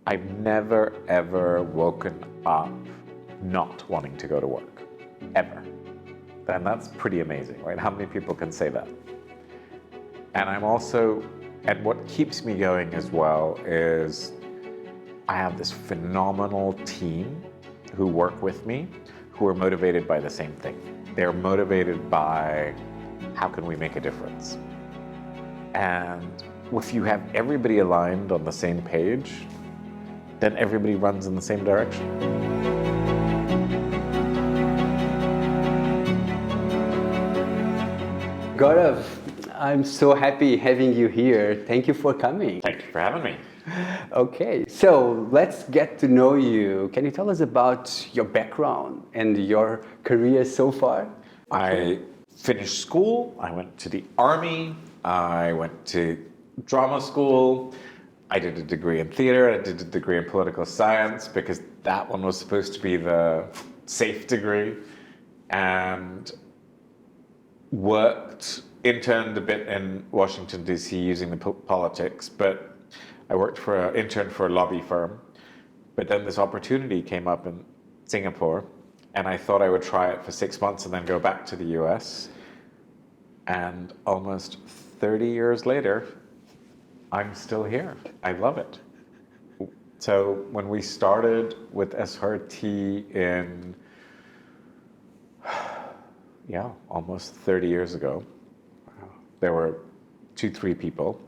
I've never, ever woken up not wanting to go to work, ever. And that's pretty amazing, right? How many people can say that? And what keeps me going as well is I have this phenomenal team who work with me who are motivated by the same thing. They're motivated by how can we make a difference? And if you have everybody aligned on the same page, then everybody runs in the same direction. Gaurav, I'm so happy having you here. Thank you for coming. Thank you for having me. Okay, so let's get to know you. Can you tell us about your background and your career so far? I finished school, I went to the army, I went to drama school, I did a degree in theater, I did a degree in political science because that one was supposed to be the safe degree, and interned a bit in Washington, D.C. using the politics, but I interned for a lobby firm. But then this opportunity came up in Singapore, and I thought I would try it for 6 months and then go back to the US. And almost 30 years later, I'm still here. I love it. So when we started with SRT in, almost 30 years ago, there were 2-3 people,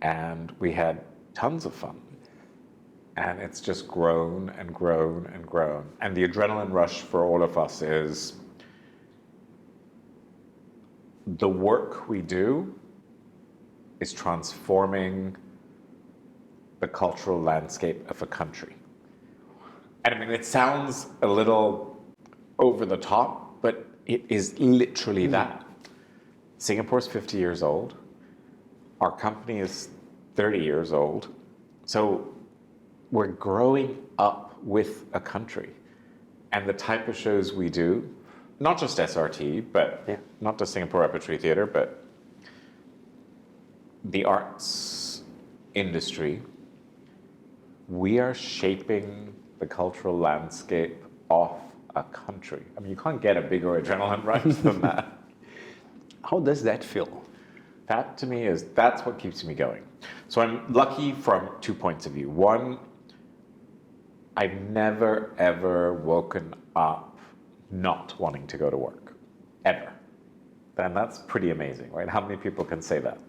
and we had tons of fun. And it's just grown and grown and grown. And the adrenaline rush for all of us is the work we do is transforming the cultural landscape of a country. And I mean, it sounds a little over the top, but it is literally that. Singapore's 50 years old. Our company is 30 years old. So we're growing up with a country. And the type of shows we do, not just SRT, but not just Singapore Repertory Theatre, but the arts industry, we are shaping the cultural landscape of a country. I mean, you can't get a bigger adrenaline rush than that. How does that feel? That to me that's what keeps me going. So I'm lucky from 2 points of view. One, I've never, ever woken up not wanting to go to work, ever. And that's pretty amazing, right? How many people can say that?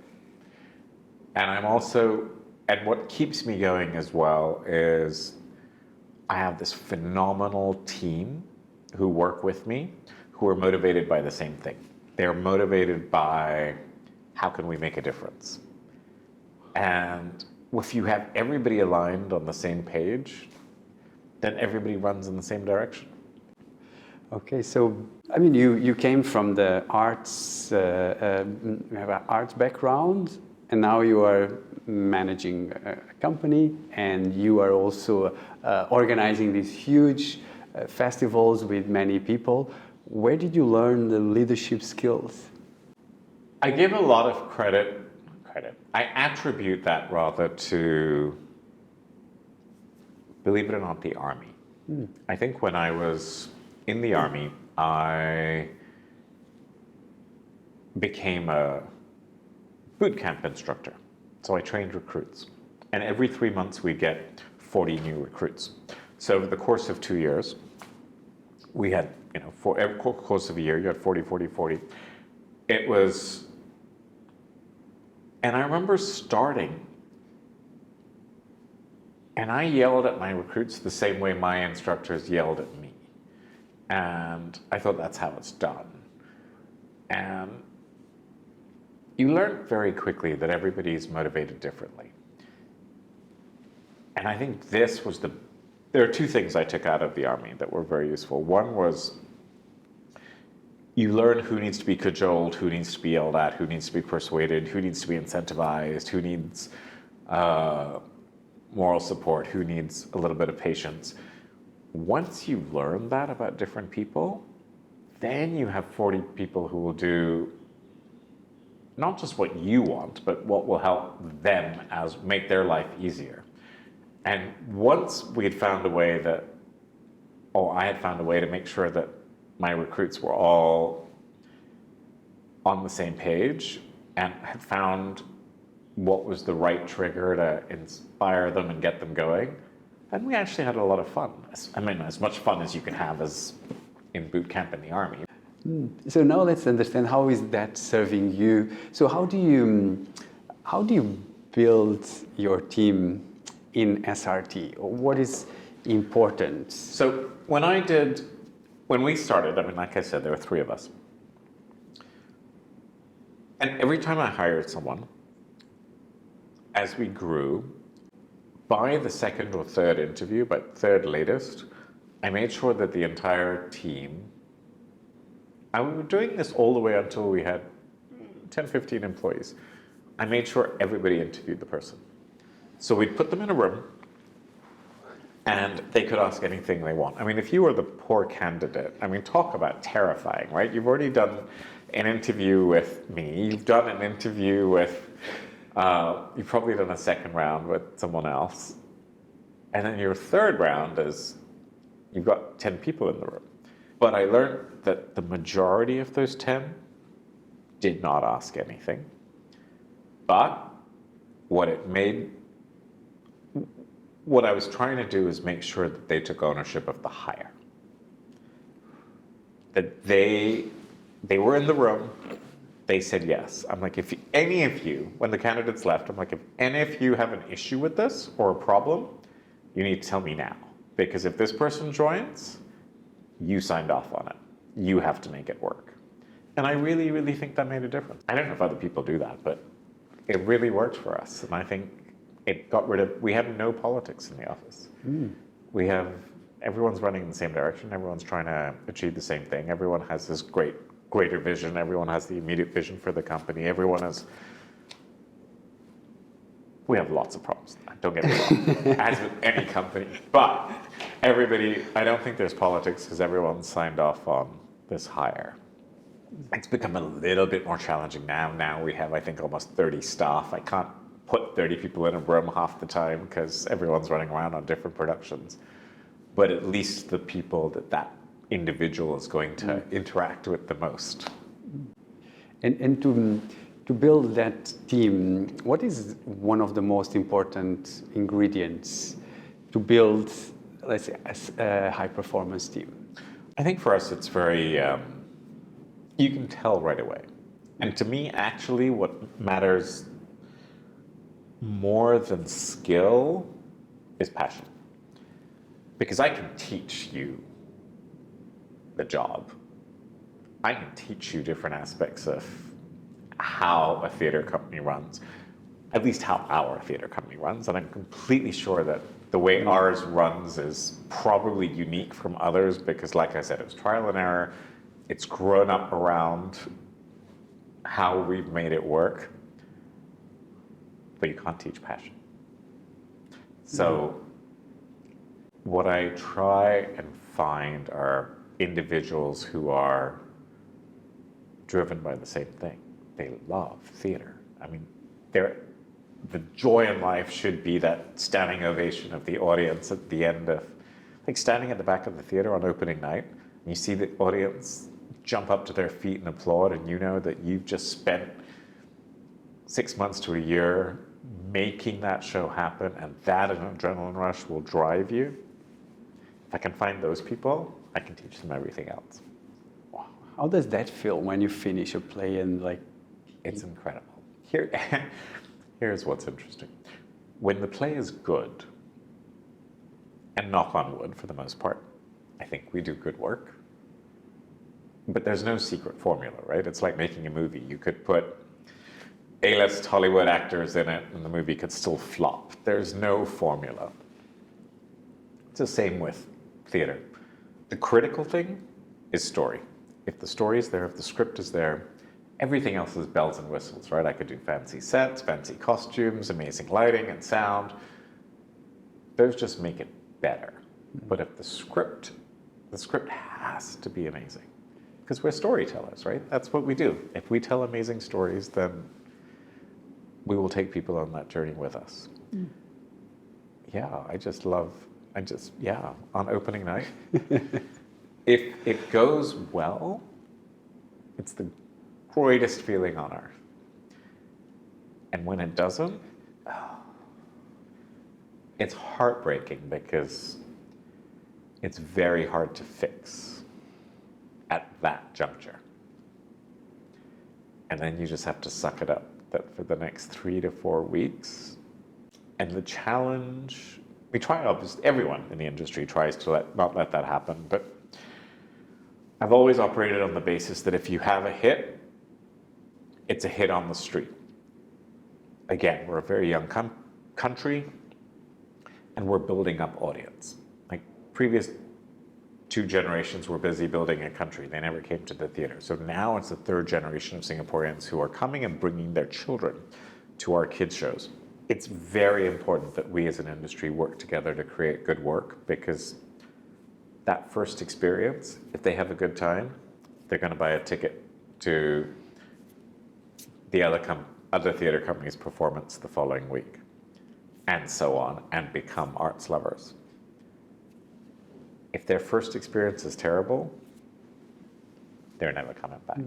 And what keeps me going as well is I have this phenomenal team who work with me who are motivated by the same thing. They're motivated by how can we make a difference? And if you have everybody aligned on the same page, then everybody runs in the same direction. Okay, so I mean, you came from the arts, you have an arts background, and now you are managing a company, and you are also organizing these huge festivals with many people. Where did you learn the leadership skills? I give a lot of credit. I attribute that rather to, believe it or not, the army. I think when I was in the army, I became a boot camp instructor. So I trained recruits. And every 3 months we'd get 40 new recruits. So over the course of 2 years, we had, for every course of a year, you had 40, 40, 40. And I remember starting, and I yelled at my recruits the same way my instructors yelled at me. And I thought that's how it's done. And you learn very quickly that everybody is motivated differently. And I think there are 2 things I took out of the army that were very useful. One was you learn who needs to be cajoled, who needs to be yelled at, who needs to be persuaded, who needs to be incentivized, who needs moral support, who needs a little bit of patience. Once you learn that about different people, then you have 40 people who will do not just what you want, but what will help them make their life easier. And once we had found a way that, or I had found a way to make sure that my recruits were all on the same page and had found what was the right trigger to inspire them and get them going, and we actually had a lot of fun. I mean, as much fun as you can have as in boot camp in the army. So now let's understand, how is that serving you? So how do you build your team in SRT? What is important? So when we started, I mean, like I said, there were 3 of us. And every time I hired someone, as we grew, by the 2nd or 3rd interview, but 3rd latest, I made sure that the entire team, and we were doing this all the way until we had 10, 15 employees. I made sure everybody interviewed the person. So we'd put them in a room and they could ask anything they want. I mean, if you were the poor candidate, I mean, talk about terrifying, right? You've already done an interview with me, you've done an interview with, you've probably done a 2nd round with someone else. And then your 3rd round is, you've got 10 people in the room. But I learned that the majority of those 10 did not ask anything. But what I was trying to do is make sure that they took ownership of the hire. That they were in the room, they said yes. I'm like, if any of you, when the candidates left, I'm like, if any of you have an issue with this or a problem, you need to tell me now. Because if this person joins, you signed off on it. You have to make it work. And I really, really think that made a difference. I don't know if other people do that, but it really worked for us. And I think it got rid of, we have no politics in the office. We have, everyone's running in the same direction. Everyone's trying to achieve the same thing. Everyone has this greater vision. Everyone has the immediate vision for the company. We have lots of problems. Don't get me wrong, as with any company. But everybody, I don't think there's politics because everyone signed off on this hire. It's become a little bit more challenging now. Now we have, I think, almost 30 staff. I can't put 30 people in a room half the time because everyone's running around on different productions. But at least the people that individual is going to interact with the most. And to build that team, what is one of the most important ingredients to build, let's say, a high-performance team? I think for us it's very, you can tell right away. And to me, actually, what matters more than skill is passion. Because I can teach you the job. I can teach you different aspects of how a theater company runs, at least how our theater company runs. And I'm completely sure that the way ours runs is probably unique from others because, like I said, it was trial and error. It's grown up around how we've made it work. But you can't teach passion. So what I try and find are individuals who are driven by the same thing. They love theater. I mean, the joy in life should be that standing ovation of the audience at the end of, like standing at the back of the theater on opening night, and you see the audience jump up to their feet and applaud, and you know that you've just spent 6 months to a year making that show happen, and that adrenaline rush will drive you. If I can find those people, I can teach them everything else. Wow. How does that feel when you finish a play and like... It's incredible. Here's what's interesting. When the play is good, and knock on wood for the most part, I think we do good work. But there's no secret formula, right? It's like making a movie. You could put A-list Hollywood actors in it and the movie could still flop. There's no formula. It's the same with theater. The critical thing is story. If the story is there, if the script is there, everything else is bells and whistles, right? I could do fancy sets, fancy costumes, amazing lighting and sound. Those just make it better. But if the script has to be amazing. Because we're storytellers, right? That's what we do. If we tell amazing stories, then we will take people on that journey with us. on opening night. If it goes well, it's the greatest feeling on earth. And when it doesn't, it's heartbreaking because it's very hard to fix at that juncture. And then you just have to suck it up that for the next 3 to 4 weeks. And the challenge, we try, obviously, everyone in the industry tries to not let that happen, but I've always operated on the basis that if you have a hit, it's a hit on the street. Again, we're a very young country, and we're building up audience. Like previous 2 generations were busy building a country. They never came to the theater. So now it's the 3rd generation of Singaporeans who are coming and bringing their children to our kids' shows. It's very important that we as an industry work together to create good work, because that first experience, if they have a good time, they're going to buy a ticket to the other theater company's performance the following week, and so on, and become arts lovers. If their first experience is terrible, they're never coming back.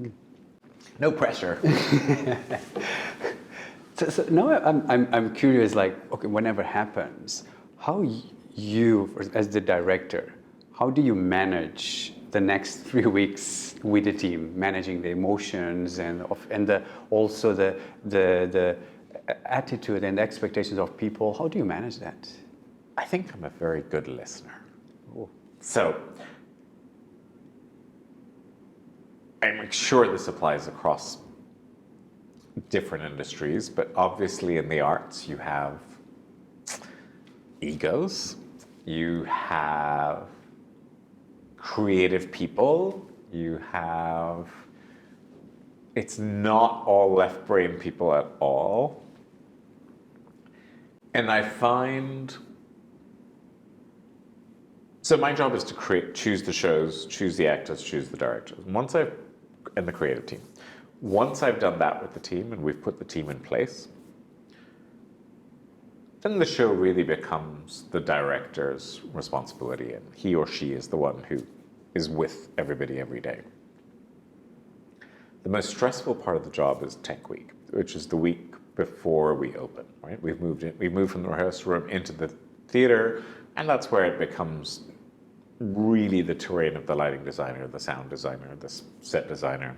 No pressure. So now I'm curious, like, okay, whenever happens, how you, as the director, how do you manage the next 3 weeks with the team, managing the emotions and also the attitude and expectations of people? How do you manage that? I think I'm a very good listener. So I'm sure this applies across different industries, but obviously in the arts you have egos, you have creative people, it's not all left brain people at all. And I find, so my job is to choose the shows, choose the actors, choose the directors. And the creative team. Once I've done that with the team and we've put the team in place, then the show really becomes the director's responsibility, and he or she is the one who is with everybody every day. The most stressful part of the job is Tech Week, which is the week before we open, right? We've moved from the rehearsal room into the theater, and that's where it becomes really the terrain of the lighting designer, the sound designer, the set designer,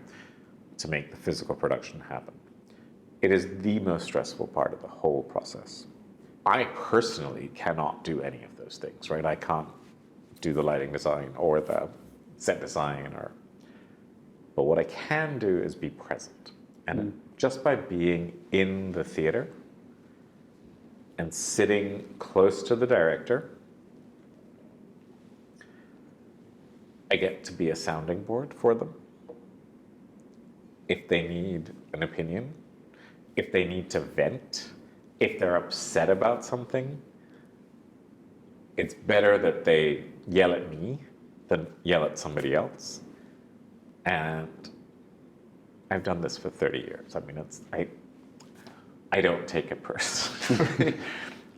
to make the physical production happen. It is the most stressful part of the whole process. I personally cannot do any of those things, right? I can't do the lighting design or the set design, but what I can do is be present. And just by being in the theater and sitting close to the director, I get to be a sounding board for them. If they need an opinion, if they need to vent, if they're upset about something, it's better that they yell at me than yell at somebody else. And I've done this for 30 years. I mean, I don't take it personally.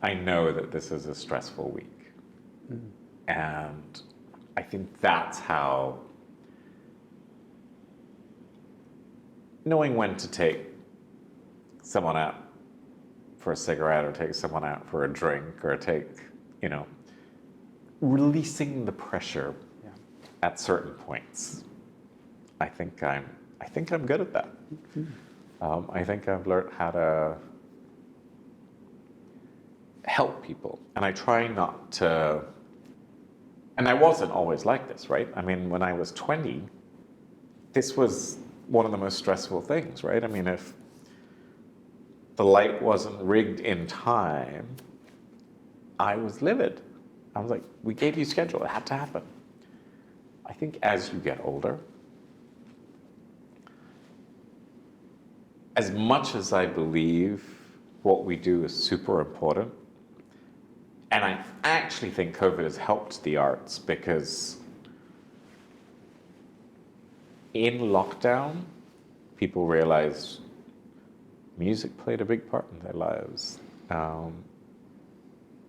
I know that this is a stressful week. And I think that's how, knowing when to take someone out for a cigarette or take someone out for a drink or releasing the pressure at certain points. I think I'm good at that. I think I've learned how to help people, and I try not to. And I wasn't always like this, right? I mean, when I was 20, this was one of the most stressful things, right? I mean, if the light wasn't rigged in time, I was livid. I was like, we gave you schedule, it had to happen. I think as you get older, as much as I believe what we do is super important, and I actually think COVID has helped the arts, because in lockdown, people realized music played a big part in their lives.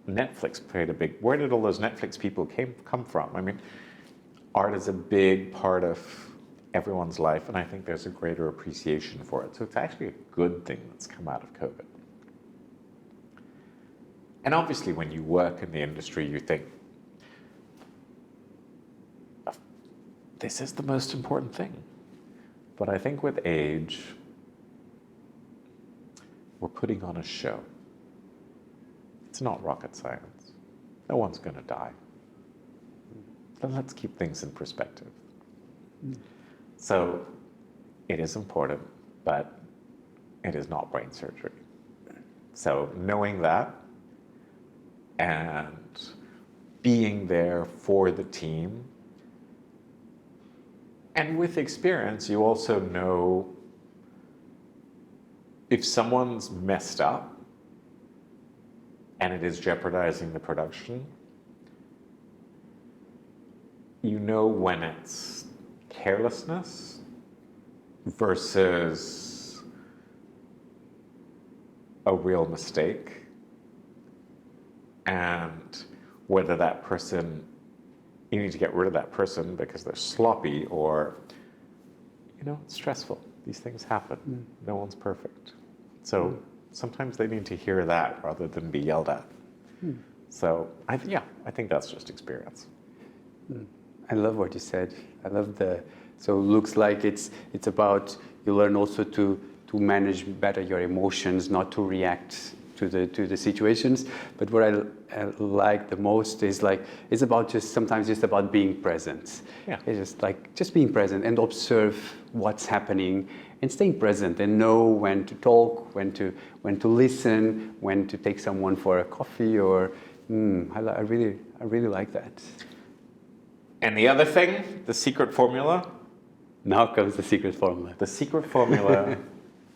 Netflix played a big, where did all those Netflix people come from? I mean, art is a big part of everyone's life, and I think there's a greater appreciation for it. So it's actually a good thing that's come out of COVID. And obviously when you work in the industry, you think, this is the most important thing. But I think with age, we're putting on a show. It's not rocket science. No one's going to die. But let's keep things in perspective. So it is important, but it is not brain surgery. So knowing that and being there for the team, and with experience, you also know if someone's messed up and it is jeopardizing the production, you know when it's carelessness versus a real mistake, and whether that person, you need to get rid of that person because they're sloppy or, it's stressful. These things happen. No one's perfect. So sometimes they need to hear that rather than be yelled at. So I think that's just experience. I love what you said. I love so it looks like it's about, you learn also to manage better your emotions, not to react to the situations. But what I like the most is it's about sometimes just about being present. Yeah. It's just being present and observe what's happening and staying present and know when to talk, when to listen, when to take someone for a coffee or I really like that. And the other thing, the secret formula. Now comes the secret formula. The secret formula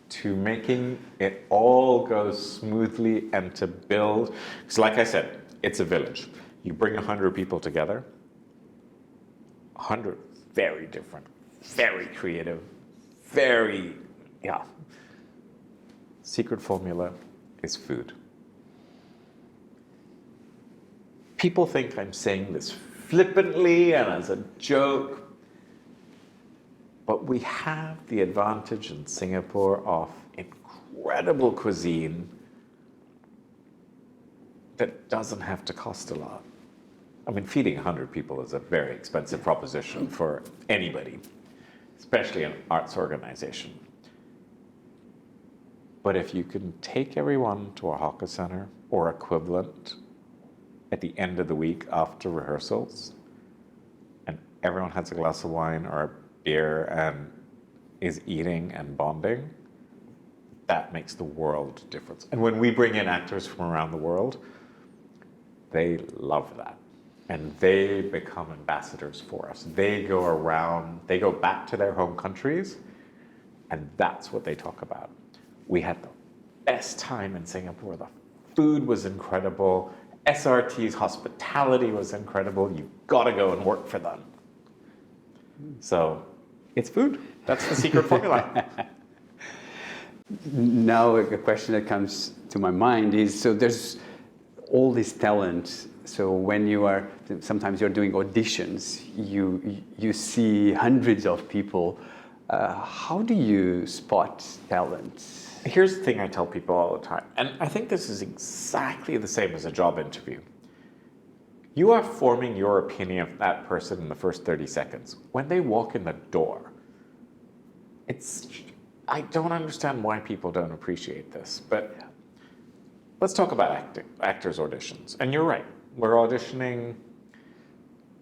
to making it all go smoothly and to build, because like I said, it's a village. You bring 100 people together, 100 very different, very creative, secret formula is food. People think I'm saying this flippantly and as a joke, but we have the advantage in Singapore of incredible cuisine that doesn't have to cost a lot. I mean, feeding 100 people is a very expensive proposition for anybody, especially an arts organization. But if you can take everyone to a hawker center or equivalent at the end of the week after rehearsals, and everyone has a glass of wine or a beer and is eating and bonding, that makes the world difference. And when we bring in actors from around the world, they love that. And they become ambassadors for us. They go around, they go back to their home countries, and that's what they talk about. We had the best time in Singapore. The food was incredible. SRT's hospitality was incredible. You've got to go and work for them. So it's food. That's the secret formula. Now a question that comes to my mind is, so there's all this talent. So when sometimes you're doing auditions, you see hundreds of people. How do you spot talent? Here's the thing I tell people all the time, and I think this is exactly the same as a job interview. You are forming your opinion of that person in the first 30 seconds. When they walk in the door, I don't understand why people don't appreciate this, but let's talk about actors' auditions. And you're right, we're auditioning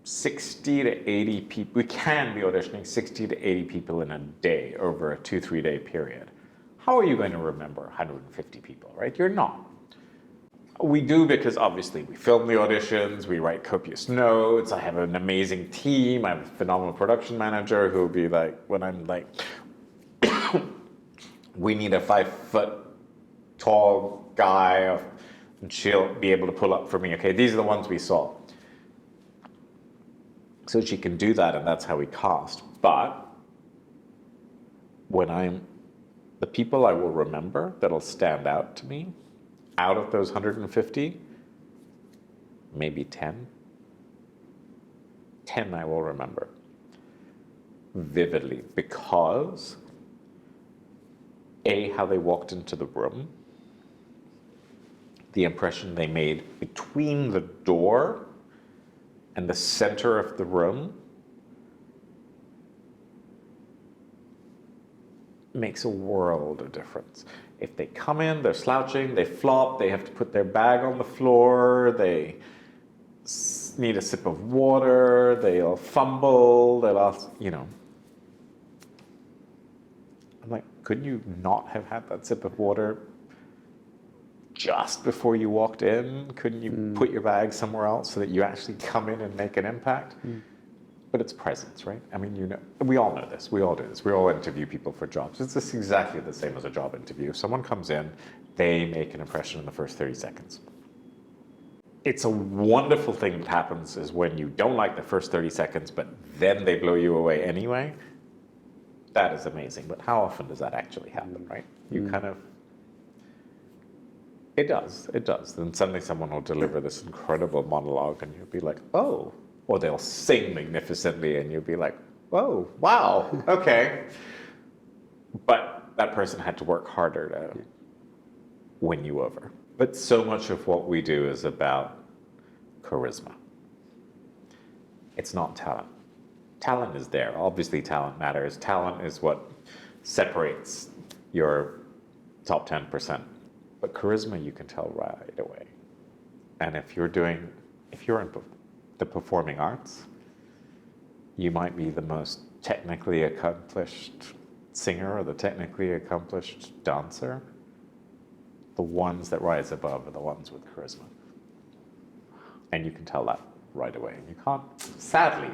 60 to 80 people. We can be auditioning 60 to 80 people in a day over a 2-3 day period. How are you going to remember 150 people, right? You're not. We do because obviously we film the auditions, we write copious notes, I have an amazing team, I have a phenomenal production manager who will be like, when I'm like, we need a 5-foot tall guy, and she'll be able to pull up for me, okay, these are the ones we saw. So she can do that, and that's how we cast. But the people I will remember that'll stand out to me, out of those 150, maybe 10. 10 I will remember vividly because A, how they walked into the room, the impression they made between the door and the center of the room makes a world of difference. If they come in, they're slouching, they flop, they have to put their bag on the floor, they need a sip of water, they'll fumble, they'll ask, I'm like, couldn't you not have had that sip of water just before you walked in? Couldn't you put your bag somewhere else so that you actually come in and make an impact? But it's presence, right? I mean, we all know this. We all do this. We all interview people for jobs. It's just exactly the same as a job interview. If someone comes in, they make an impression in the first 30 seconds. It's a wonderful thing that happens is when you don't like the first 30 seconds, but then they blow you away anyway. That is amazing. But how often does that actually happen, right? You kind of... It does. Then suddenly someone will deliver this incredible monologue and you'll be like, oh. Or they'll sing magnificently and you'll be like, oh, wow, okay. But that person had to work harder to win you over. But so much of what we do is about charisma. It's not talent. Talent is there. Obviously, talent matters. Talent is what separates your top 10%. But charisma, you can tell right away. And if you're in the performing arts, you might be the most technically accomplished singer or the technically accomplished dancer. The ones that rise above are the ones with charisma. And you can tell that right away. And you can't, sadly,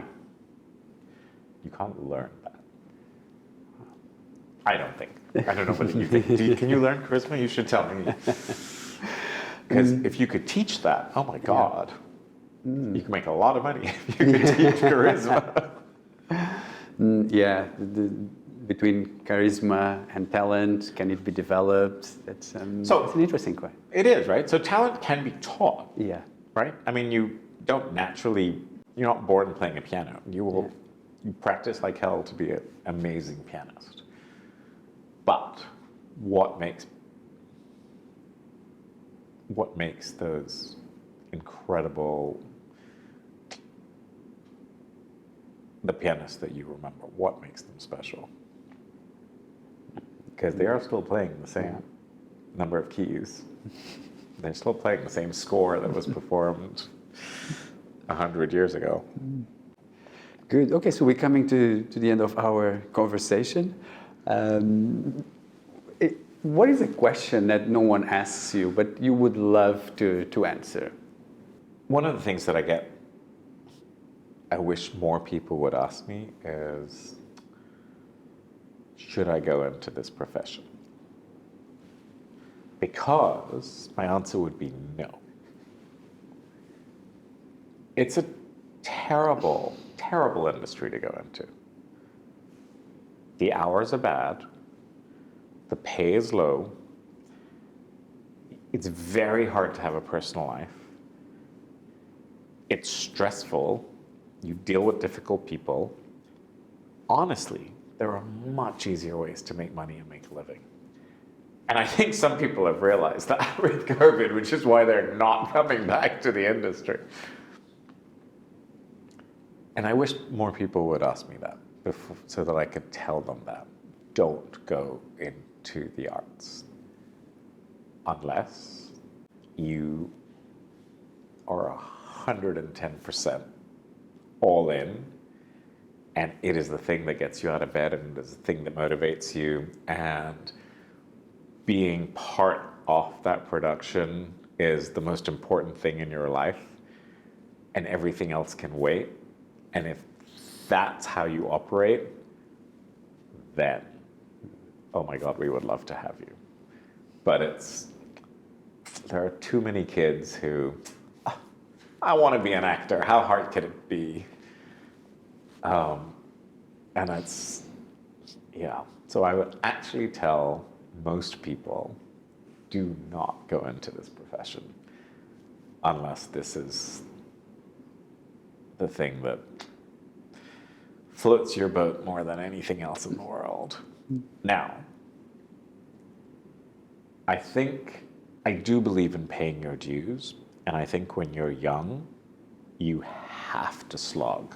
you can't learn that. I don't think. I don't know what you think. Can you learn charisma? You should tell me. Because if you could teach that, oh my God. You can make a lot of money if you can teach charisma. Between charisma and talent, can it be developed? It's an interesting question. It is, right? So talent can be taught. Yeah. Right? I mean, you're not born playing a piano. You practice like hell to be an amazing pianist. But what makes those incredible, the pianists that you remember, what makes them special? Because they are still playing the same number of keys. They're still playing the same score that was performed 100 years ago. Good. Okay, so we're coming to the end of our conversation. What is a question that no one asks you, but you would love to answer? One of the things that I wish more people would ask me is, should I go into this profession? Because my answer would be no. It's a terrible, terrible industry to go into. The hours are bad. The pay is low. It's very hard to have a personal life. It's stressful. You deal with difficult people. Honestly, there are much easier ways to make money and make a living. And I think some people have realized that with COVID, which is why they're not coming back to the industry. And I wish more people would ask me that so that I could tell them that. Don't go into the arts unless you are 110% all in, and it is the thing that gets you out of bed, and it is the thing that motivates you, and being part of that production is the most important thing in your life, and everything else can wait. And if that's how you operate, then, oh my God, we would love to have you. But there are too many kids who, I want to be an actor. How hard could it be? And it's, So I would actually tell most people, do not go into this profession unless this is the thing that floats your boat more than anything else in the world. Now, I do believe in paying your dues, and I think when you're young, you have to slog.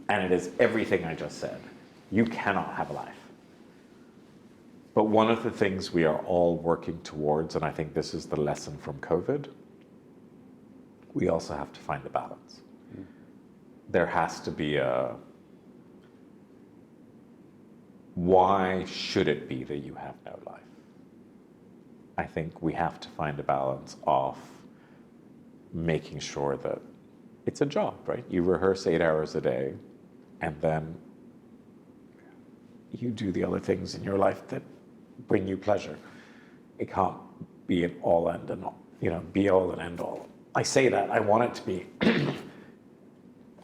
And it is everything I just said. You cannot have a life. But one of the things we are all working towards, and I think this is the lesson from COVID, we also have to find a balance. There has to be why should it be that you have no life? I think we have to find a balance of making sure that it's a job, right? You rehearse 8 hours a day, and then you do the other things in your life that bring you pleasure. It can't be an all end and all, be all and end all. I say that, I want it to be.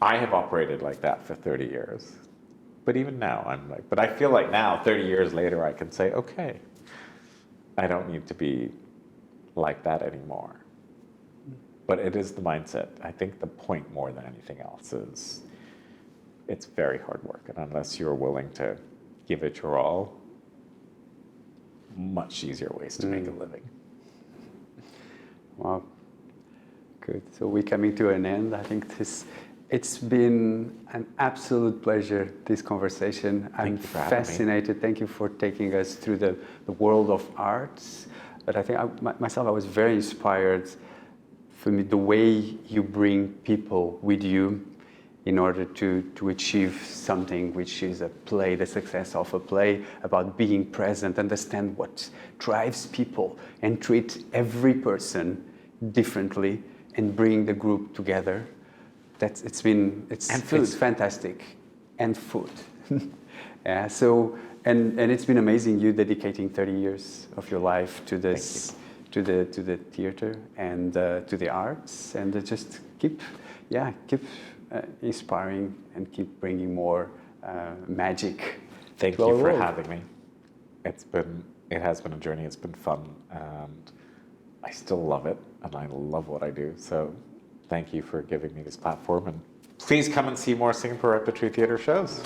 I have operated like that for 30 years. But even now, but I feel like now, 30 years later, I can say, okay, I don't need to be like that anymore. But it is the mindset. I think the point more than anything else is it's very hard work. And unless you're willing to give it your all, much easier ways to make a living. Wow. Good. So we're coming to an end. I think it's been an absolute pleasure, this conversation. I'm fascinated. Thank you for taking us through the world of arts. But I think I was very inspired. For me, the way you bring people with you in order to achieve something which is a play, the success of a play, about being present, understand what drives people, and treat every person differently, and bring the group together. It's fantastic, and food. Yeah. So and it's been amazing, you dedicating 30 years of your life to this, to the theater and to the arts, and just keep inspiring and keep bringing more magic. Thank you for having me. It has been a journey. It's been fun, and I still love it, and I love what I do. So thank you for giving me this platform, and please come and see more Singapore Repertory Theatre shows.